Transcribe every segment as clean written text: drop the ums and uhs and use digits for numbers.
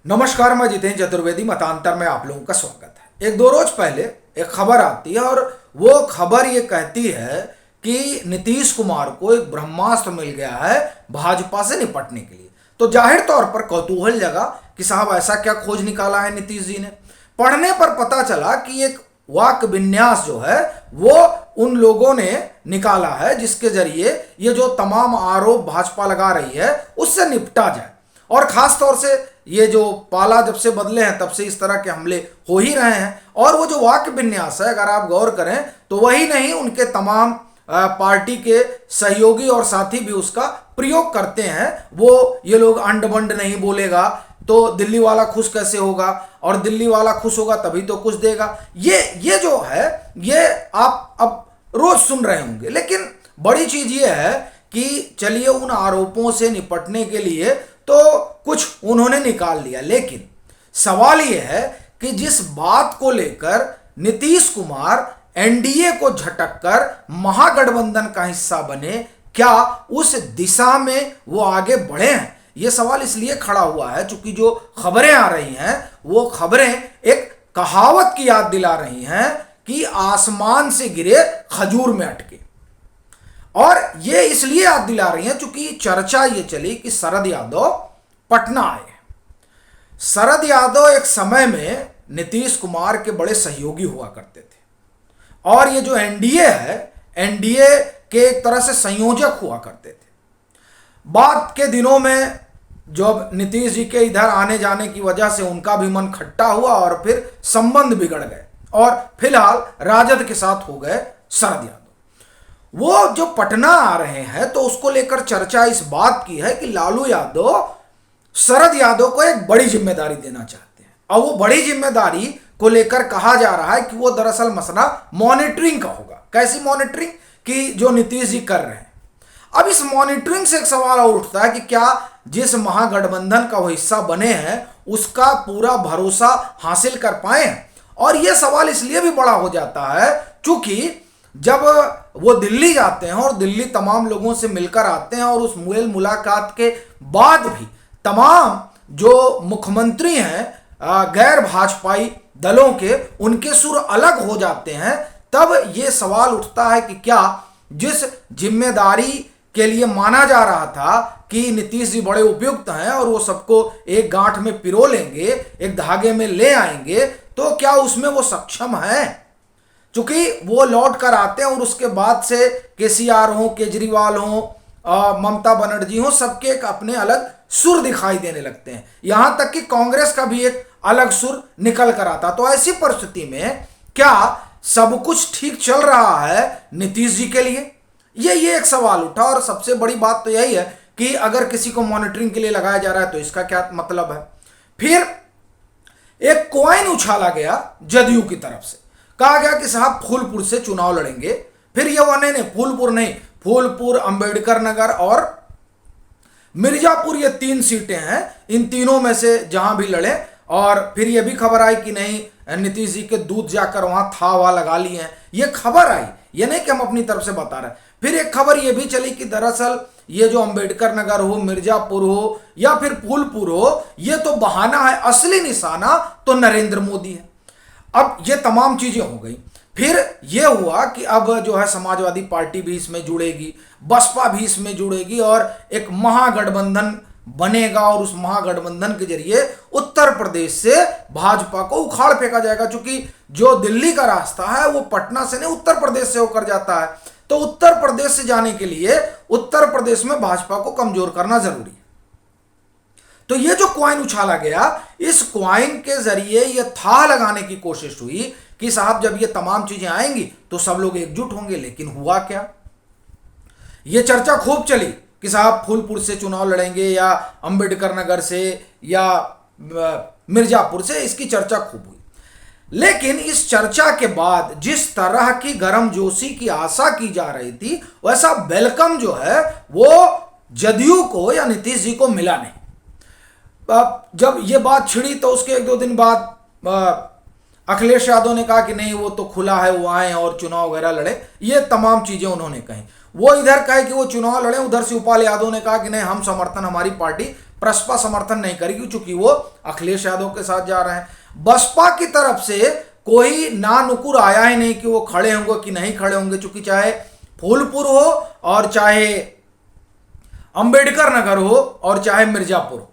नमस्कार, मैं जितेंद्र चतुर्वेदी। मतांतर में आप लोगों का स्वागत है। एक दो रोज पहले एक खबर आती है और वो खबर ये कहती है कि नीतीश कुमार को एक ब्रह्मास्त्र मिल गया है भाजपा से निपटने के लिए। तो जाहिर तौर पर कौतूहल जगा कि साहब ऐसा क्या खोज निकाला है नीतीश जी ने। पढ़ने पर पता चला कि एक वाक्य विन्यास जो है वो उन लोगों ने निकाला है जिसके जरिए ये जो तमाम आरोप भाजपा लगा रही है उससे निपटा जाए। और खास तौर से ये जो पाला जब से बदले हैं तब से इस तरह के हमले हो ही रहे हैं। और वो जो वाक्य विन्यास है, अगर आप गौर करें तो वही नहीं, उनके तमाम पार्टी के सहयोगी और साथी भी उसका प्रयोग करते हैं। वो ये लोग अंड बंड नहीं बोलेगा तो दिल्ली वाला खुश कैसे होगा, और दिल्ली वाला खुश होगा तभी तो कुछ देगा। ये जो है ये आप अब रोज सुन रहे होंगे। लेकिन बड़ी चीज ये है कि चलिए उन आरोपों से निपटने के लिए तो कुछ उन्होंने निकाल लिया, लेकिन सवाल यह है कि जिस बात को लेकर नीतीश कुमार एनडीए को झटक कर महागठबंधन का हिस्सा बने, क्या उस दिशा में वो आगे बढ़े हैं? ये सवाल इसलिए खड़ा हुआ है क्योंकि जो खबरें आ रही हैं वो खबरें एक कहावत की याद दिला रही हैं कि आसमान से गिरे खजूर में अटके। और ये इसलिए याद दिला रही हैं क्योंकि चर्चा ये चली कि शरद यादव पटना आए। शरद यादव एक समय में नीतीश कुमार के बड़े सहयोगी हुआ करते थे और ये जो एनडीए है, एनडीए के एक तरह से संयोजक हुआ करते थे। बाद के दिनों में जब नीतीश जी के इधर आने जाने की वजह से उनका भी मन खट्टा हुआ और फिर संबंध बिगड़ गए और फिलहाल राजद के साथ हो गए शरद यादव। वो जो पटना आ रहे हैं तो उसको लेकर चर्चा इस बात की है कि लालू यादव शरद यादव को एक बड़ी जिम्मेदारी देना चाहते हैं। और वो बड़ी जिम्मेदारी को लेकर कहा जा रहा है कि वो दरअसल मसला मॉनिटरिंग का होगा। कैसी मॉनिटरिंग? कि जो नीतीश जी कर रहे हैं। अब इस मॉनिटरिंग से एक सवाल और उठता है कि क्या जिस महागठबंधन का वो हिस्सा बने हैं उसका पूरा भरोसा हासिल कर पाए हैं? और ये सवाल इसलिए भी बड़ा हो जाता है क्योंकि जब वो दिल्ली जाते हैं और दिल्ली तमाम लोगों से मिलकर आते हैं और उस मेल मुलाकात के बाद भी तमाम जो मुख्यमंत्री हैं गैर भाजपाई दलों के, उनके सुर अलग हो जाते हैं। तब ये सवाल उठता है कि क्या जिस जिम्मेदारी के लिए माना जा रहा था कि नीतीश जी बड़े उपयुक्त हैं और वो सबको एक गांठ में पिरो लेंगे, एक धागे में ले आएंगे, तो क्या उसमें वो सक्षम है? क्योंकि वो लौट कर आते हैं और उसके बाद से केसीआर हो, केजरीवाल हो, ममता बनर्जी हो, सबके एक अपने अलग सुर दिखाई देने लगते हैं। यहां तक कि कांग्रेस का भी एक अलग सुर निकल कर आता। तो ऐसी परिस्थिति में क्या सब कुछ ठीक चल रहा है नीतीश जी के लिए? ये एक सवाल उठा। और सबसे बड़ी बात तो यही है कि अगर किसी को मॉनिटरिंग के लिए लगाया जा रहा है तो इसका क्या मतलब है? फिर एक कॉइन उछाला गया जदयू की तरफ से, कहा गया कि साहब फूलपुर से चुनाव लड़ेंगे। फिर ये वो नहीं, फूलपुर नहीं, फूलपुर, अंबेडकर नगर और मिर्जापुर, ये 3 सीटें हैं। इन तीनों में से जहां भी लड़े। और फिर ये भी खबर आई कि नहीं, नीतीश जी के दूध जाकर वहां था लगा लिए हैं। ये खबर आई, ये नहीं कि हम अपनी तरफ से बता रहे हैं। फिर एक खबर ये भी चली कि दरअसल ये जो अंबेडकर नगर हो, मिर्जापुर हो या फिर फूलपुर हो, ये तो बहाना है, असली निशाना तो नरेंद्र मोदी है। अब ये तमाम चीजें हो गई। फिर ये हुआ कि अब जो है समाजवादी पार्टी भी इसमें जुड़ेगी, बसपा भी इसमें जुड़ेगी और एक महागठबंधन बनेगा और उस महागठबंधन के जरिए उत्तर प्रदेश से भाजपा को उखाड़ फेंका जाएगा। क्योंकि जो दिल्ली का रास्ता है वो पटना से नहीं, उत्तर प्रदेश से होकर जाता है। तो उत्तर प्रदेश से जाने के लिए उत्तर प्रदेश में भाजपा को कमजोर करना जरूरी है। तो ये जो क्वाइन उछाला गया, इस क्वाइन के जरिए ये था लगाने की कोशिश हुई कि साहब जब ये तमाम चीजें आएंगी तो सब लोग एकजुट होंगे। लेकिन हुआ क्या? ये चर्चा खूब चली कि साहब फूलपुर से चुनाव लड़ेंगे या अंबेडकर नगर से या मिर्जापुर से, इसकी चर्चा खूब हुई। लेकिन इस चर्चा के बाद जिस तरह की गर्मजोशी की आशा की जा रही थी वैसा वेलकम जो है वो जदयू को या नीतीश जी को मिला नहीं। जब ये बात छिड़ी तो उसके 1-2 दिन बाद अखिलेश यादव ने कहा कि नहीं वो तो खुला है, वो आए और चुनाव वगैरह लड़े। ये तमाम चीजें उन्होंने कही। वो इधर कहे कि वो चुनाव लड़े, उधर शिवपाल यादव ने कहा कि नहीं हम समर्थन हमारी पार्टी प्रसपा समर्थन नहीं करेगी, चूंकि वो अखिलेश यादव के साथ जा रहे हैं। बसपा की तरफ से कोई ना नुकुर आया ही नहीं कि वो खड़े होंगे कि नहीं खड़े होंगे, चूंकि चाहे फूलपुर हो और चाहे अंबेडकर नगर हो और चाहे मिर्जापुर हो,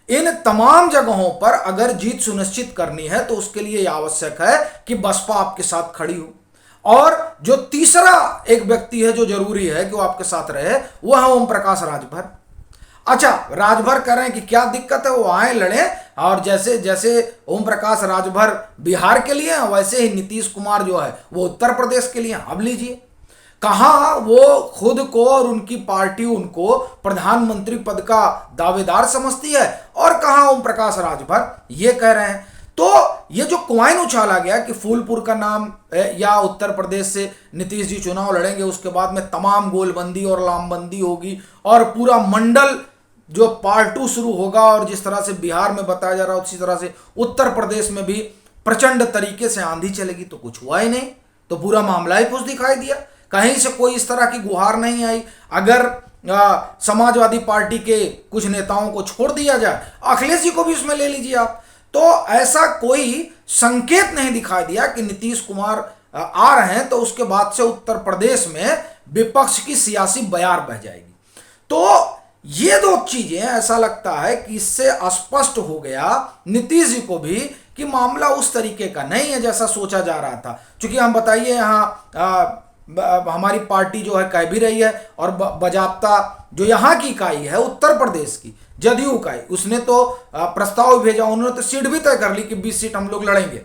इन तमाम जगहों पर अगर जीत सुनिश्चित करनी है तो उसके लिए यह आवश्यक है कि बसपा आपके साथ खड़ी हो। और जो तीसरा एक व्यक्ति है जो जरूरी है कि वो आपके साथ रहे, वो है ओम प्रकाश राजभर। अच्छा, राजभर कह रहे हैं कि क्या दिक्कत है, वो आए लड़े, और जैसे जैसे ओम प्रकाश राजभर बिहार के लिए हैं, वैसे ही नीतीश कुमार जो है वो उत्तर प्रदेश के लिए। अब लीजिए, कहाँ वो खुद को और उनकी पार्टी उनको प्रधानमंत्री पद का दावेदार समझती है, और कहाँ ओम प्रकाश राजभर ये कह रहे हैं। तो ये जो क्वाइन उछाला गया कि फूलपुर का नाम या उत्तर प्रदेश से नीतीश जी चुनाव लड़ेंगे, उसके बाद में तमाम गोलबंदी और लामबंदी होगी और पूरा मंडल जो पार्ट 2 शुरू होगा, और जिस तरह से बिहार में बताया जा रहा है उसी तरह से उत्तर प्रदेश में भी प्रचंड तरीके से आंधी चलेगी, तो कुछ हुआ ही नहीं। तो पूरा मामला ही कुछ दिखाई दिया, कहीं से कोई इस तरह की गुहार नहीं आई। अगर समाजवादी पार्टी के कुछ नेताओं को छोड़ दिया जाए, अखिलेश जी को भी उसमें ले लीजिए आप, तो ऐसा कोई संकेत नहीं दिखाई दिया कि नीतीश कुमार आ रहे हैं तो उसके बाद से उत्तर प्रदेश में विपक्ष की सियासी बयार बह जाएगी। तो ये दो चीजें ऐसा लगता है कि इससे स्पष्ट हो गया नीतीश जी को भी कि मामला उस तरीके का नहीं है जैसा सोचा जा रहा था। क्योंकि हम बताइए, यहाँ हमारी पार्टी जो है कह भी रही है, और बजाप्ता जो यहाँ की इकाई है उत्तर प्रदेश की जदयू इकाई, उसने तो प्रस्ताव भेजा, उन्होंने तो सीट भी तय कर ली कि 20 सीट हम लोग लड़ेंगे।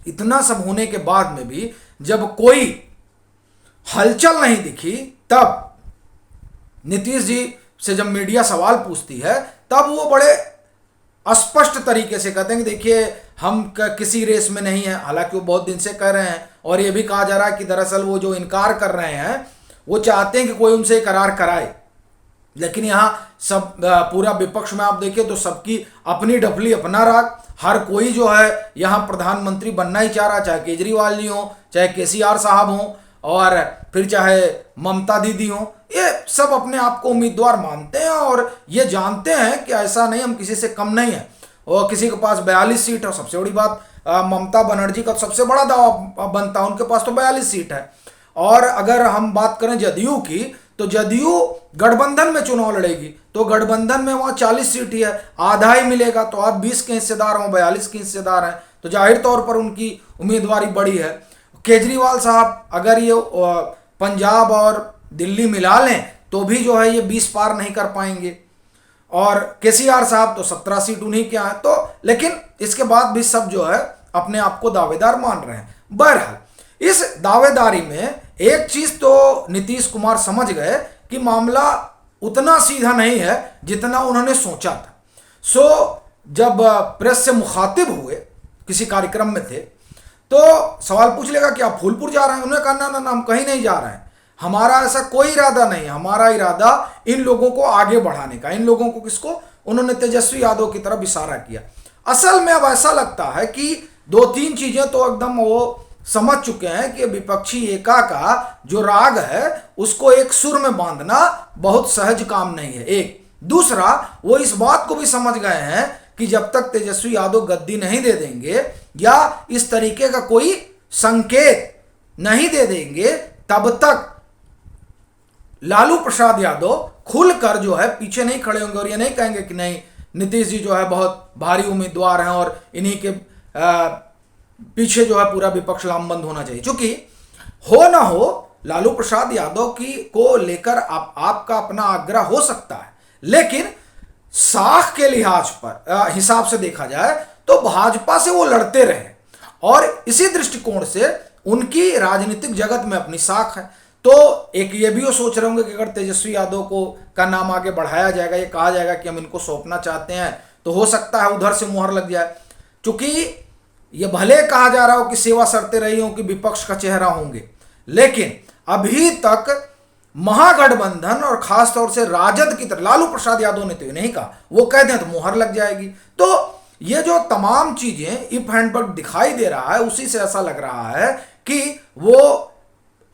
इतना सब होने के बाद में भी जब कोई हलचल नहीं दिखी, तब नीतीश जी से जब मीडिया सवाल पूछती है, तब वो बड़े स्पष्ट तरीके से कहते हैं कि देखिए हम किसी रेस में नहीं है। हालांकि वो बहुत दिन से कह रहे हैं, और ये भी कहा जा रहा है कि दरअसल वो जो इनकार कर रहे हैं वो चाहते हैं कि कोई उनसे करार कराए। लेकिन यहाँ सब पूरा विपक्ष में आप देखिए तो सबकी अपनी डफली अपना राग, हर कोई जो है यहाँ प्रधानमंत्री बनना ही चाह रहा, चाहे केजरीवाल जी हो, चाहे केसीआर साहब हो, और फिर चाहे ममता दीदी हो। ये सब अपने आप को उम्मीदवार मानते हैं और ये जानते हैं कि ऐसा नहीं, हम किसी से कम नहीं है। और किसी के पास 42 सीट है, सबसे बड़ी बात ममता बनर्जी का सबसे बड़ा दावा बनता है, उनके पास तो 42 सीट है। और अगर हम बात करें जदयू की, तो जदयू गठबंधन में चुनाव लड़ेगी, तो गठबंधन में वहाँ 40 सीट ही है, आधा ही मिलेगा। तो आप 20 के हिस्सेदार हों, 42 के हिस्सेदार हैं, तो जाहिर तौर पर उनकी उम्मीदवारी बड़ी है। केजरीवाल साहब अगर ये पंजाब और दिल्ली मिला लें तो भी जो है ये 20 पार नहीं कर पाएंगे, और केसीआर साहब तो 17 सीट उन्हीं के हैं। तो लेकिन इसके बाद भी सब जो है अपने आप को दावेदार मान रहे हैं। बहरहाल इस दावेदारी में एक चीज तो नीतीश कुमार समझ गए कि मामला उतना सीधा नहीं है जितना उन्होंने सोचा था। जब प्रेस से मुखातिब हुए, किसी कार्यक्रम में थे, तो सवाल पूछ लेगा कि आप फूलपुर जा रहे हैं, उन्होंने कहा ना ना, हम कहीं नहीं जा रहे हैं, हमारा ऐसा कोई इरादा नहीं है, हमारा इरादा इन लोगों को आगे बढ़ाने का। इन लोगों को किसको? उन्होंने तेजस्वी यादव की तरफ इशारा किया। असल में अब ऐसा लगता है कि 2-3 चीजें तो एकदम वो समझ चुके हैं कि विपक्षी एका का जो राग है उसको एक सुर में बांधना बहुत सहज काम नहीं है। एक दूसरा, वो इस बात को भी समझ गए हैं कि जब तक तेजस्वी यादव गद्दी नहीं दे देंगे या इस तरीके का कोई संकेत नहीं दे देंगे, तब तक लालू प्रसाद यादव खुलकर जो है पीछे नहीं खड़े होंगे और ये नहीं कहेंगे कि नहीं नीतीश जी जो है बहुत भारी उम्मीदवार हैं और इन्हीं के पीछे जो है पूरा विपक्ष लामबंद होना चाहिए। क्योंकि हो ना हो, लालू प्रसाद यादव की को लेकर आपका अपना आग्रह हो सकता है, लेकिन साख के लिहाज पर हिसाब से देखा जाए तो भाजपा से वो लड़ते रहे, और इसी दृष्टिकोण से उनकी राजनीतिक जगत में अपनी साख है। तो एक ये भी वो सोच रहे होंगे कि अगर तेजस्वी यादव को का नाम आगे बढ़ाया जाएगा, ये कहा जाएगा कि हम इनको सौंपना चाहते हैं, तो हो सकता है उधर से मुहर लग जाए। क्योंकि ये भले कहा जा रहा हो कि सेवा सरते रही हो कि विपक्ष का चेहरा होंगे, लेकिन अभी तक महागठबंधन और खासतौर से राजद की तरफ, लालू प्रसाद यादव ने तो नहीं कहा, वो कहते हैं तो मुहर लग जाएगी। तो ये जो तमाम चीजें इफ एंड बट दिखाई दे रहा है, उसी से ऐसा लग रहा है कि वो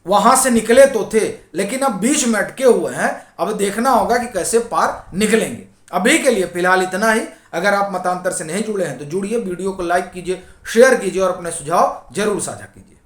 वहां से निकले तो थे, लेकिन अब बीच में अटके हुए हैं। अब देखना होगा कि कैसे पार निकलेंगे। अभी के लिए फिलहाल इतना ही। अगर आप मतांतर से नहीं जुड़े हैं तो जुड़िए, वीडियो को लाइक कीजिए, शेयर कीजिए और अपने सुझाव जरूर साझा कीजिए।